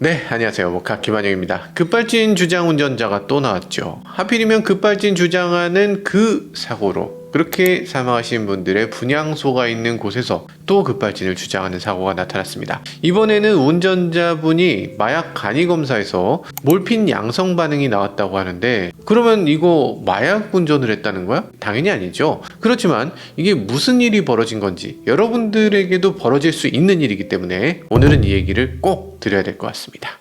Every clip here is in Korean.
네, 안녕하세요. 모카 김한영입니다. 급발진 주장 운전자가 또 나왔죠. 하필이면 급발진 주장하는 그 사고로 그렇게 사망하신 분들의 분향소가 있는 곳에서 또 급발진을 주장하는 사고가 나타났습니다. 이번에는 운전자분이 마약 간이 검사에서 몰핀 양성 반응이 나왔다고 하는데, 그러면 이거 마약 운전을 했다는 거야? 당연히 아니죠. 그렇지만 이게 무슨 일이 벌어진 건지 여러분들에게도 벌어질 수 있는 일이기 때문에 오늘은 이 얘기를 꼭 드려야 될 것 같습니다.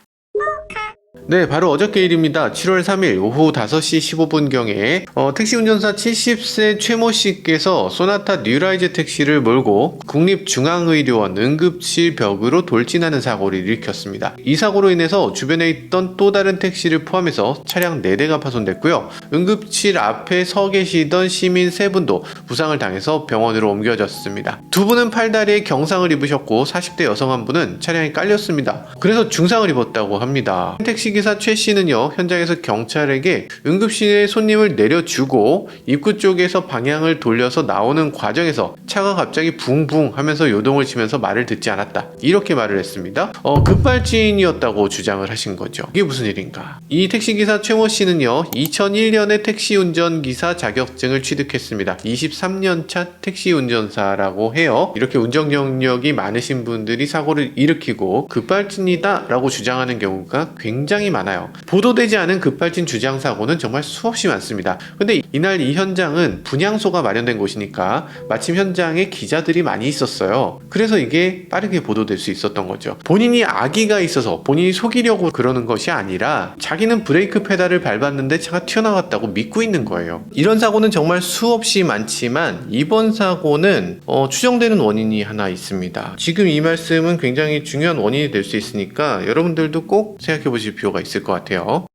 네, 바로 어저께 일입니다. 7월 3일 오후 5시 15분경에 택시 운전사 70세 최모 씨께서 소나타 뉴라이즈 택시를 몰고 국립중앙의료원 응급실 벽으로 돌진하는 사고를 일으켰습니다. 이 사고로 인해서 주변에 있던 또 다른 택시를 포함해서 차량 4대가 파손됐고요. 응급실 앞에 서 계시던 시민 3분도 부상을 당해서 병원으로 옮겨졌습니다. 두 분은 팔다리에 경상을 입으셨고 40대 여성 한 분은 차량에 깔렸습니다. 그래서 중상을 입었다고 합니다. 택시기사 최 씨는요, 현장에서 경찰에게 응급실에 손님을 내려주고 입구 쪽에서 방향을 돌려서 나오는 과정에서 차가 갑자기 붕붕 하면서 요동을 치면서 말을 듣지 않았다, 이렇게 말을 했습니다. 급발진이었다고 주장을 하신 거죠. 이게 무슨 일인가? 이 택시기사 최모 씨는요, 2001년에 택시 운전기사 자격증을 취득했습니다. 23년차 택시 운전사라고 해요. 이렇게 운전 경력이 많으신 분들이 사고를 일으키고 급발진이다 라고 주장하는 경우가 굉장히 많아요. 보도되지 않은 급발진 주장 사고는 정말 수없이 많습니다. 근데 이날 이 현장은 분향소가 마련된 곳이니까 마침 현장에 기자들이 많이 있었어요. 그래서 이게 빠르게 보도될 수 있었던 거죠. 본인이 악의가 있어서 본인이 속이려고 그러는 것이 아니라 자기는 브레이크 페달을 밟았는데 차가 튀어나갔다고 믿고 있는 거예요. 이런 사고는 정말 수없이 많지만 이번 사고는 추정되는 원인이 하나 있습니다. 지금 이 말씀은 굉장히 중요한 원인이 될 수 있으니까 여러분들도 꼭 생각해 보실 필요가 있을 것 같아요.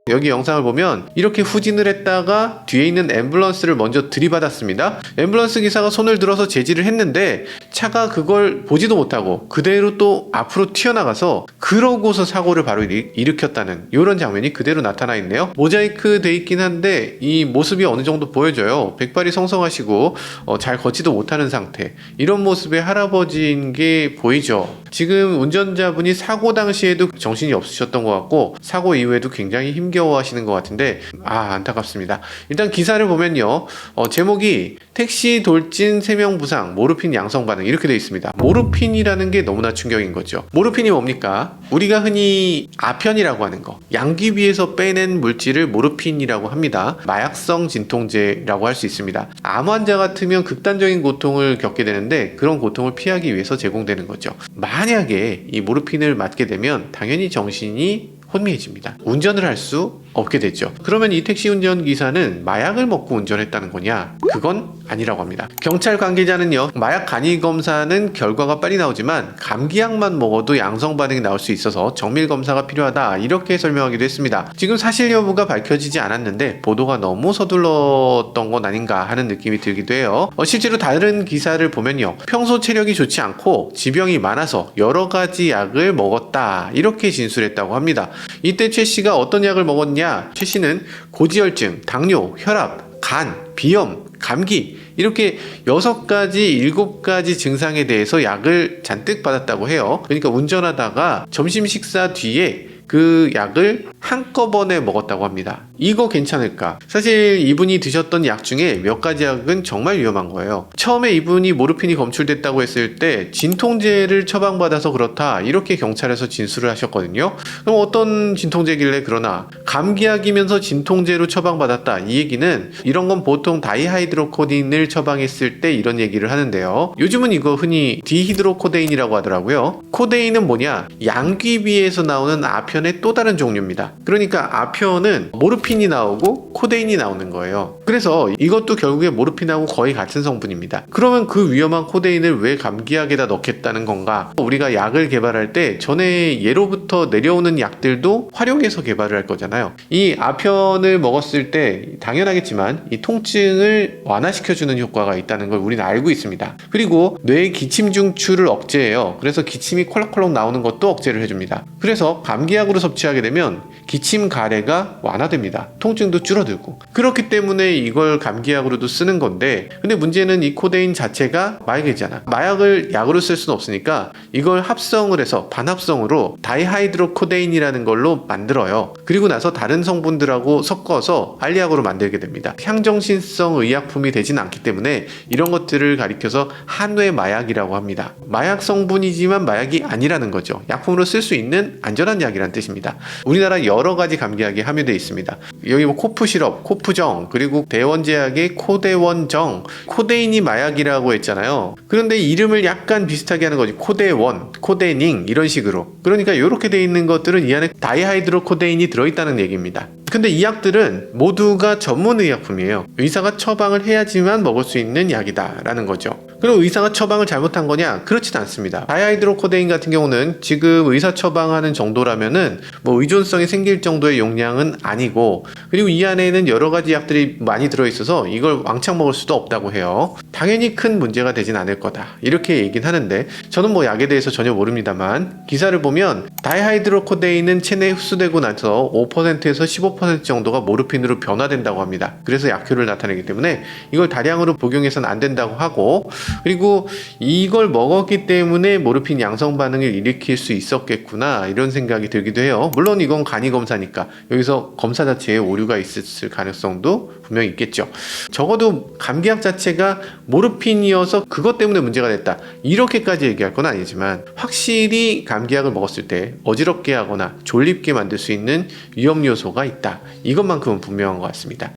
여기 영상을 보면 이렇게 후진을 했다가 뒤에 있는 앰뷸런스를 먼저 들이받았습니다. 앰뷸런스 기사가 손을 들어서 제지를 했는데 차가 그걸 보지도 못하고 그대로 또 앞으로 튀어나가서 그러고서 사고를 바로 일으켰다는 이런 장면이 그대로 나타나 있네요. 모자이크 돼 있긴 한데 이 모습이 어느 정도 보여져요. 백발이 성성하시고 잘 걷지도 못하는 상태, 이런 모습의 할아버지인 게 보이죠. 지금 운전자분이 사고 당시에도 정신이 없으셨던 것 같고 사고 이후에도 굉장히 힘겨워하시는 것 같은데 안타깝습니다. 일단 기사를 보면요, 제목이 택시 돌진 3명 부상 모르핀 양성 반응 이렇게 되어 있습니다. 모르핀이라는 게 너무나 충격인 거죠. 모르핀이 뭡니까? 우리가 흔히 아편이라고 하는 거, 양귀비에서 빼낸 물질을 모르핀이라고 합니다. 마약성 진통제라고 할 수 있습니다. 암 환자 같으면 극단적인 고통을 겪게 되는데 그런 고통을 피하기 위해서 제공되는 거죠. 만약에 이 모르핀을 맞게 되면 당연히 정신이 혼미해집니다. 운전을 할 수 없게 되죠. 그러면 이 택시 운전기사는 마약을 먹고 운전했다는 거냐? 그건 아니라고 합니다. 경찰 관계자는요, 마약 간이 검사는 결과가 빨리 나오지만 감기약만 먹어도 양성 반응이 나올 수 있어서 정밀 검사가 필요하다, 이렇게 설명하기도 했습니다. 지금 사실 여부가 밝혀지지 않았는데 보도가 너무 서둘렀던 건 아닌가 하는 느낌이 들기도 해요. 실제로 다른 기사를 보면요, 평소 체력이 좋지 않고 지병이 많아서 여러 가지 약을 먹었다, 이렇게 진술했다고 합니다. 이때 최 씨가 어떤 약을 먹었냐? 최 씨는 고지혈증, 당뇨, 혈압, 간, 비염, 감기 이렇게 6가지, 7가지 증상에 대해서 약을 잔뜩 받았다고 해요. 그러니까 운전하다가 점심 식사 뒤에 그 약을 한꺼번에 먹었다고 합니다. 이거 괜찮을까? 사실 이분이 드셨던 약 중에 몇 가지 약은 정말 위험한 거예요. 처음에 이분이 모르핀이 검출됐다고 했을 때 진통제를 처방받아서 그렇다, 이렇게 경찰에서 진술을 하셨거든요. 그럼 어떤 진통제길래 그러나? 감기약이면서 진통제로 처방받았다, 이 얘기는 이런 건 보통 다이하이드로코딘을 처방했을 때 이런 얘기를 하는데요. 요즘은 이거 흔히 디히드로코데인이라고 하더라고요. 코데인은 뭐냐? 양귀비에서 나오는 아편의 또 다른 종류입니다. 그러니까 아편은 모르핀이 나오고 코데인이 나오는 거예요. 그래서 이것도 결국에 모르핀하고 거의 같은 성분입니다. 그러면 그 위험한 코데인을 왜 감기약에다 넣겠다는 건가? 우리가 약을 개발할 때 전에 예로부터 내려오는 약들도 활용해서 개발을 할 거잖아요. 이 아편을 먹었을 때 당연하겠지만 이 통증을 완화시켜주는 효과가 있다는 걸 우리는 알고 있습니다. 그리고 뇌의 기침 중추를 억제해요. 그래서 기침이 콜록콜록 나오는 것도 억제를 해줍니다. 그래서 감기약 단약으로 섭취하게 되면 기침 가래가 완화됩니다. 통증도 줄어들고. 그렇기 때문에 이걸 감기약으로도 쓰는 건데, 근데 문제는 이 코데인 자체가 마약이잖아. 마약을 약으로 쓸 수는 없으니까 이걸 합성을 해서 반합성으로 다이하이드로코데인이라는 걸로 만들어요. 그리고 나서 다른 성분들하고 섞어서 알약으로 만들게 됩니다. 향정신성 의약품이 되진 않기 때문에 이런 것들을 가리켜서 한외 마약이라고 합니다. 마약 성분이지만 마약이 아니라는 거죠. 약품으로 쓸 수 있는 안전한 약이라는 뜻입니다. 우리나라 여러 가지 감기약이 함유되어 있습니다. 여기 뭐 코프 시럽, 코프정, 그리고 대원제약의 코대원정, 코데인이 마약이라고 했잖아요. 그런데 이름을 약간 비슷하게 하는 거지. 코데원, 코데닝 이런 식으로. 그러니까 이렇게 돼 있는 것들은 이 안에 다이하이드로코데인이 들어있다는 얘기입니다. 근데 이 약들은 모두가 전문의약품이에요. 의사가 처방을 해야지만 먹을 수 있는 약이다 라는 거죠. 그럼 의사가 처방을 잘못한 거냐? 그렇진 않습니다. 다이하이드로코데인 같은 경우는 지금 의사 처방하는 정도라면은 뭐 의존성이 생길 정도의 용량은 아니고, 그리고 이 안에는 여러 가지 약들이 많이 들어있어서 이걸 왕창 먹을 수도 없다고 해요. 당연히 큰 문제가 되진 않을 거다 이렇게 얘기는 하는데, 저는 뭐 약에 대해서 전혀 모릅니다만 기사를 보면 다이하이드로코데인은 체내에 흡수되고 나서 5%에서 15% 정도가 모르핀으로 변화된다고 합니다. 그래서 약효를 나타내기 때문에 이걸 다량으로 복용해서는 안 된다고 하고, 그리고 이걸 먹었기 때문에 모르핀 양성 반응을 일으킬 수 있었겠구나 이런 생각이 들기도 해요. 물론 이건 간이 검사니까 여기서 검사 자체에 오류가 있을 가능성도 분명히 있겠죠. 적어도 감기약 자체가 모르핀이어서 그것 때문에 문제가 됐다 이렇게까지 얘기할 건 아니지만, 확실히 감기약을 먹었을 때 어지럽게 하거나 졸립게 만들 수 있는 위험 요소가 있다, 이것만큼은 분명한 것 같습니다.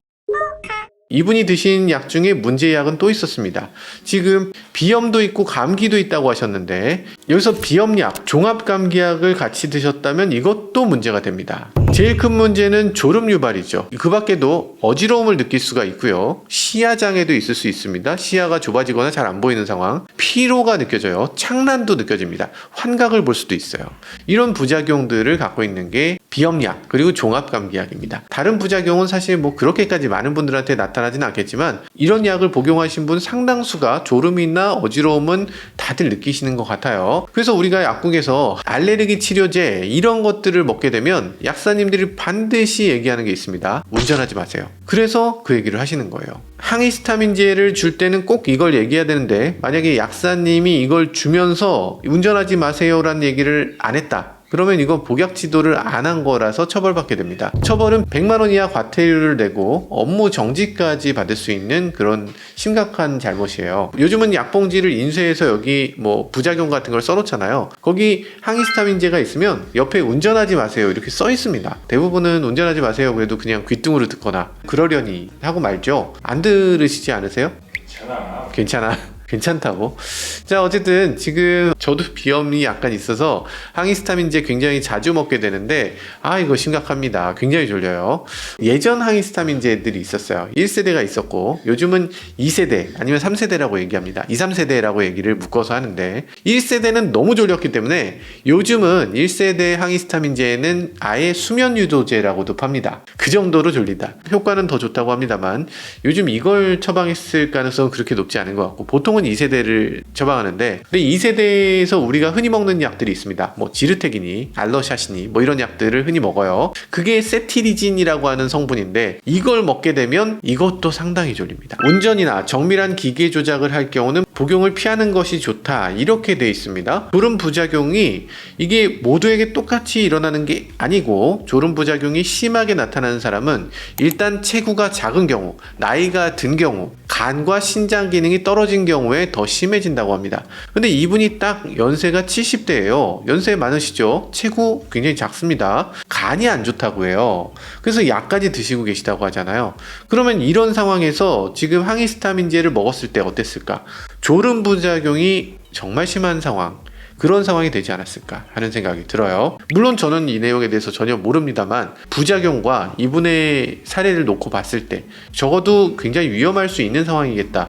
이분이 드신 약 중에 문제약은 또 있었습니다. 지금 비염도 있고 감기도 있다고 하셨는데, 여기서 비염약, 종합감기약을 같이 드셨다면 이것도 문제가 됩니다. 제일 큰 문제는 졸음 유발이죠. 그 밖에도 어지러움을 느낄 수가 있고요. 시야장애도 있을 수 있습니다. 시야가 좁아지거나 잘 안 보이는 상황, 피로가 느껴져요. 착란도 느껴집니다. 환각을 볼 수도 있어요. 이런 부작용들을 갖고 있는 게 비염약 그리고 종합감기약입니다. 다른 부작용은 사실 뭐 그렇게까지 많은 분들한테 나타나진 않겠지만, 이런 약을 복용하신 분 상당수가 졸음이나 어지러움은 다들 느끼시는 것 같아요. 그래서 우리가 약국에서 알레르기 치료제 이런 것들을 먹게 되면 약사님들이 반드시 얘기하는 게 있습니다. 운전하지 마세요. 그래서 그 얘기를 하시는 거예요. 항히스타민제를 줄 때는 꼭 이걸 얘기해야 되는데, 만약에 약사님이 이걸 주면서 운전하지 마세요라는 얘기를 안 했다, 그러면 이건 복약 지도를 안 한 거라서 처벌받게 됩니다. 처벌은 100만 원 이하 과태료를 내고 업무 정지까지 받을 수 있는 그런 심각한 잘못이에요. 요즘은 약봉지를 인쇄해서 여기 뭐 부작용 같은 걸 써놓잖아요. 거기 항히스타민제가 있으면 옆에 운전하지 마세요 이렇게 써 있습니다. 대부분은 운전하지 마세요 그래도 그냥 귓등으로 듣거나 그러려니 하고 말죠. 안 들으시지 않으세요? 괜찮아. 괜찮다고. 자, 어쨌든 지금 저도 비염이 약간 있어서 항히스타민제 굉장히 자주 먹게 되는데, 이거 심각합니다. 굉장히 졸려요. 예전 항히스타민제들이 있었어요. 1세대가 있었고 요즘은 2세대 아니면 3세대라고 얘기합니다. 2, 3세대라고 얘기를 묶어서 하는데, 1세대는 너무 졸렸기 때문에 요즘은 1세대 항히스타민제는 아예 수면유도제라고도 팝니다. 그 정도로 졸리다. 효과는 더 좋다고 합니다만 요즘 이걸 처방했을 가능성은 그렇게 높지 않은 것 같고, 보통은 2세대를 처방하는데, 근데 2세대에서 우리가 흔히 먹는 약들이 있습니다. 뭐 지르텍이니 알러샤시니 뭐 이런 약들을 흔히 먹어요. 그게 세티리진이라고 하는 성분인데, 이걸 먹게 되면 이것도 상당히 졸립니다. 운전이나 정밀한 기계 조작을 할 경우는 복용을 피하는 것이 좋다 이렇게 돼 있습니다. 졸음 부작용이 이게 모두에게 똑같이 일어나는 게 아니고, 졸음 부작용이 심하게 나타나는 사람은 일단 체구가 작은 경우, 나이가 든 경우, 간과 신장 기능이 떨어진 경우에 더 심해진다고 합니다. 근데 이분이 딱 연세가 70대예요. 연세 많으시죠? 체구 굉장히 작습니다. 간이 안 좋다고 해요. 그래서 약까지 드시고 계시다고 하잖아요. 그러면 이런 상황에서 지금 항히스타민제를 먹었을 때 어땠을까? 졸음 부작용이 정말 심한 상황, 그런 상황이 되지 않았을까 하는 생각이 들어요. 물론 저는 이 내용에 대해서 전혀 모릅니다만, 부작용과 이분의 사례를 놓고 봤을 때 적어도 굉장히 위험할 수 있는 상황이겠다.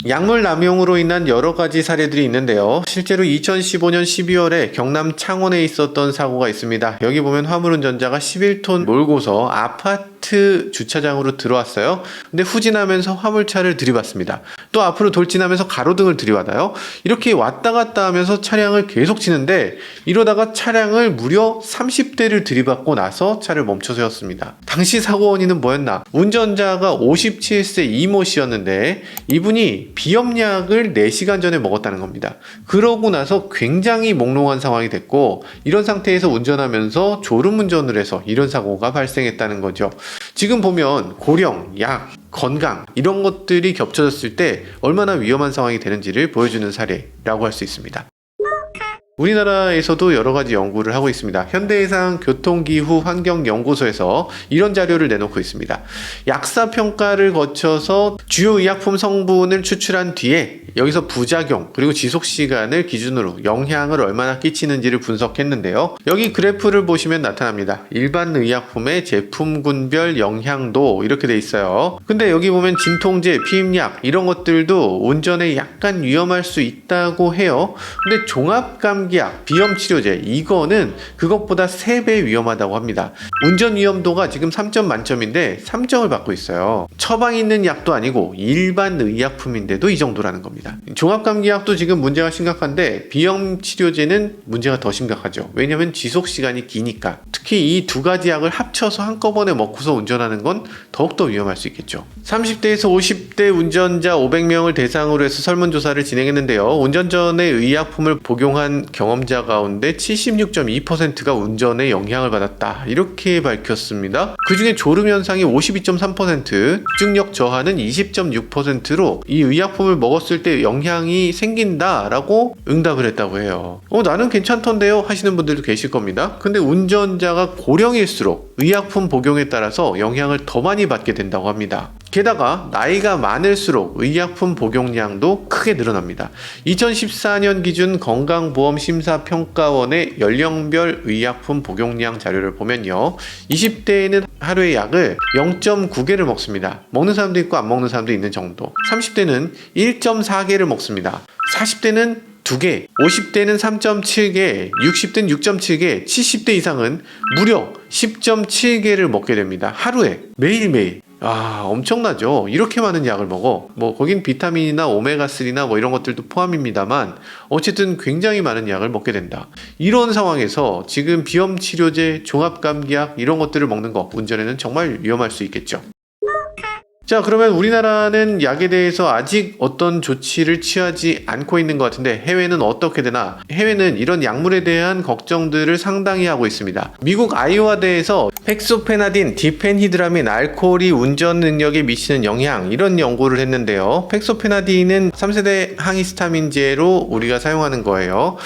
약물 남용으로 인한 여러 가지 사례들이 있는데요. 실제로 2015년 12월에 경남 창원에 있었던 사고가 있습니다. 여기 보면 화물운전자가 11톤 몰고서 아파트 아파트 주차장으로 들어왔어요. 근데 후진하면서 화물차를 들이받습니다. 또 앞으로 돌진하면서 가로등을 들이받아요. 이렇게 왔다 갔다 하면서 차량을 계속 치는데 이러다가 차량을 무려 30대를 들이받고 나서 차를 멈춰 세웠습니다. 당시 사고 원인은 뭐였나? 운전자가 57세 이모 씨였는데 이분이 비염약을 4시간 전에 먹었다는 겁니다. 그러고 나서 굉장히 몽롱한 상황이 됐고 이런 상태에서 운전하면서 졸음운전을 해서 이런 사고가 발생했다는 거죠. 지금 보면 고령, 약, 건강 이런 것들이 겹쳐졌을 때 얼마나 위험한 상황이 되는지를 보여주는 사례라고 할 수 있습니다. 우리나라에서도 여러 가지 연구를 하고 있습니다. 현대해상 교통기후환경연구소에서 이런 자료를 내놓고 있습니다. 약사 평가를 거쳐서 주요 의약품 성분을 추출한 뒤에 여기서 부작용 그리고 지속 시간을 기준으로 영향을 얼마나 끼치는지를 분석했는데요. 여기 그래프를 보시면 나타납니다. 일반 의약품의 제품군별 영향도 이렇게 돼 있어요. 근데 여기 보면 진통제, 피임약 이런 것들도 운전에 약간 위험할 수 있다고 해요. 근데 종합감기약, 비염치료제 이거는 그것보다 3배 위험하다고 합니다. 운전 위험도가 지금 3점 만점인데 3점을 받고 있어요. 처방 있는 약도 아니고 일반 의약품인데도 이 정도라는 겁니다. 종합감기약도 지금 문제가 심각한데 비염치료제는 문제가 더 심각하죠. 왜냐하면 지속시간이 기니까. 특히 이 두 가지 약을 합쳐서 한꺼번에 먹고서 운전하는 건 더욱더 위험할 수 있겠죠. 30대에서 50대 운전자 500명을 대상으로 해서 설문조사를 진행했는데요. 운전 전에 의약품을 복용한 경험자 가운데 76.2%가 운전에 영향을 받았다. 이렇게 밝혔습니다. 그 중에 졸음현상이 52.3%, 집중력 저하는 20.6%로 이 의약품을 먹었을 때 영향이 생긴다라고 응답을 했다고 해요. 나는 괜찮던데요 하시는 분들도 계실 겁니다. 근데 운전자가 고령일수록 의약품 복용에 따라서 영향을 더 많이 받게 된다고 합니다. 게다가 나이가 많을수록 의약품 복용량도 크게 늘어납니다. 2014년 기준 건강보험심사평가원의 연령별 의약품 복용량 자료를 보면요. 20대에는 하루에 약을 0.9개를 먹습니다. 먹는 사람도 있고 안 먹는 사람도 있는 정도. 30대는 1.4개를 먹습니다. 40대는 2개, 50대는 3.7개, 60대는 6.7개, 70대 이상은 무려 10.7개를 먹게 됩니다. 하루에 매일매일. 엄청나죠. 이렇게 많은 약을 먹어. 거긴 비타민이나 오메가3나 이런 것들도 포함입니다만 어쨌든 굉장히 많은 약을 먹게 된다. 이런 상황에서 지금 비염치료제, 종합감기약 이런 것들을 먹는 거 운전에는 정말 위험할 수 있겠죠. 자, 그러면 우리나라는 약에 대해서 아직 어떤 조치를 취하지 않고 있는 것 같은데 해외는 어떻게 되나? 해외는 이런 약물에 대한 걱정들을 상당히 하고 있습니다. 미국 아이오와대에서 펙소페나딘, 디펜히드라민, 알코올이 운전 능력에 미치는 영향 이런 연구를 했는데요. 펙소페나딘은 3세대 항히스타민제로 우리가 사용하는 거예요.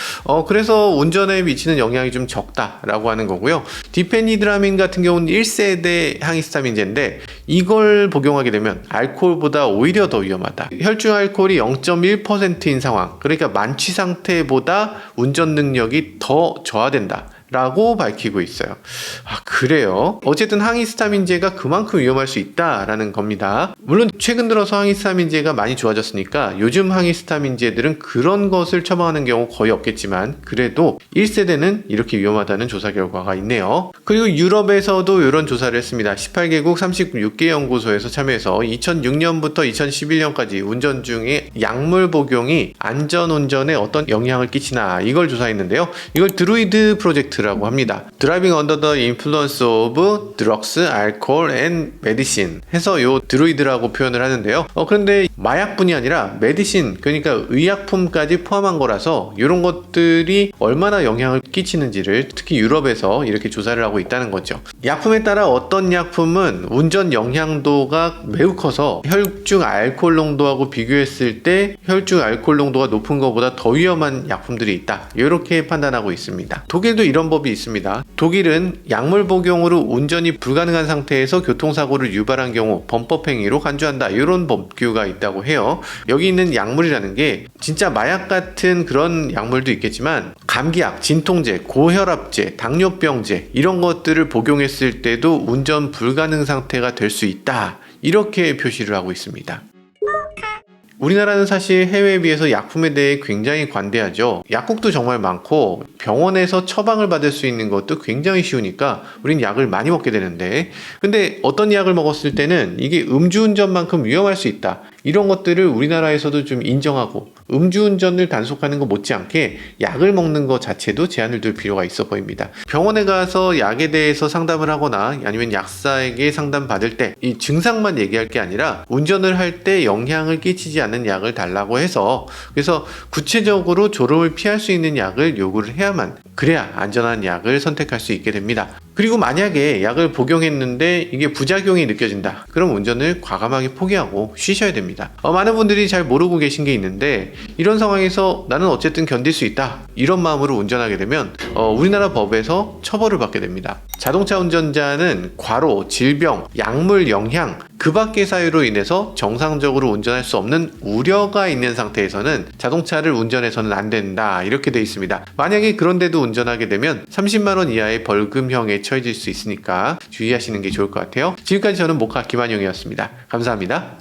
그래서 운전에 미치는 영향이 좀 적다라고 하는 거고요. 디펜히드라민 같은 경우는 1세대 항히스타민제인데 이걸 복용하게 되면 알코올보다 오히려 더 위험하다. 혈중 알코올이 0.1%인 상황, 그러니까 만취 상태보다 운전 능력이 더 저하된다 라고 밝히고 있어요. 그래요? 어쨌든 항히스타민제가 그만큼 위험할 수 있다라는 겁니다. 물론 최근 들어서 항히스타민제가 많이 좋아졌으니까 요즘 항히스타민제들은 그런 것을 처방하는 경우 거의 없겠지만 그래도 1세대는 이렇게 위험하다는 조사 결과가 있네요. 그리고 유럽에서도 이런 조사를 했습니다. 18개국 36개 연구소에서 참여해서 2006년부터 2011년까지 운전 중에 약물 복용이 안전운전에 어떤 영향을 끼치나 이걸 조사했는데요. 이걸 드루이드 프로젝트 라고 합니다. Driving under the influence of drugs, alcohol and medicine 해서 요 드루이드라고 표현을 하는데요. 그런데 마약뿐이 아니라 메디신, 그러니까 의약품까지 포함한 거라서 이런 것들이 얼마나 영향을 끼치는지를 특히 유럽에서 이렇게 조사를 하고 있다는 거죠. 약품에 따라 어떤 약품은 운전 영향도가 매우 커서 혈중 알코올 농도하고 비교했을 때 혈중 알코올 농도가 높은 것보다 더 위험한 약품들이 있다. 이렇게 판단하고 있습니다. 독일도 이런 법이 있습니다. 독일은 약물 복용으로 운전이 불가능한 상태에서 교통사고를 유발한 경우 범법행위로 간주한다. 이런 법규가 있다고 해요. 여기 있는 약물이라는 게 진짜 마약 같은 그런 약물도 있겠지만 감기약, 진통제, 고혈압제, 당뇨병제 이런 것들을 복용했을 때도 운전 불가능 상태가 될 수 있다. 이렇게 표시를 하고 있습니다. 우리나라는 사실 해외에 비해서 약품에 대해 굉장히 관대하죠. 약국도 정말 많고 병원에서 처방을 받을 수 있는 것도 굉장히 쉬우니까 우린 약을 많이 먹게 되는데, 근데 어떤 약을 먹었을 때는 이게 음주운전만큼 위험할 수 있다, 이런 것들을 우리나라에서도 좀 인정하고 음주운전을 단속하는 것 못지않게 약을 먹는 것 자체도 제한을 둘 필요가 있어 보입니다. 병원에 가서 약에 대해서 상담을 하거나 아니면 약사에게 상담받을 때 이 증상만 얘기할 게 아니라 운전을 할 때 영향을 끼치지 않는 약을 달라고 해서, 그래서 구체적으로 졸음을 피할 수 있는 약을 요구를 해야만, 그래야 안전한 약을 선택할 수 있게 됩니다. 그리고 만약에 약을 복용했는데 이게 부작용이 느껴진다, 그럼 운전을 과감하게 포기하고 쉬셔야 됩니다. 많은 분들이 잘 모르고 계신 게 있는데, 이런 상황에서 나는 어쨌든 견딜 수 있다, 이런 마음으로 운전하게 되면 우리나라 법에서 처벌을 받게 됩니다. 자동차 운전자는 과로, 질병, 약물 영향, 그 밖의 사유로 인해서 정상적으로 운전할 수 없는 우려가 있는 상태에서는 자동차를 운전해서는 안 된다, 이렇게 되어 있습니다. 만약에 그런데도 운전하게 되면 30만 원 이하의 벌금형에 처해질 수 있으니까 주의하시는 게 좋을 것 같아요. 지금까지 저는 모카 김한용이었습니다. 감사합니다.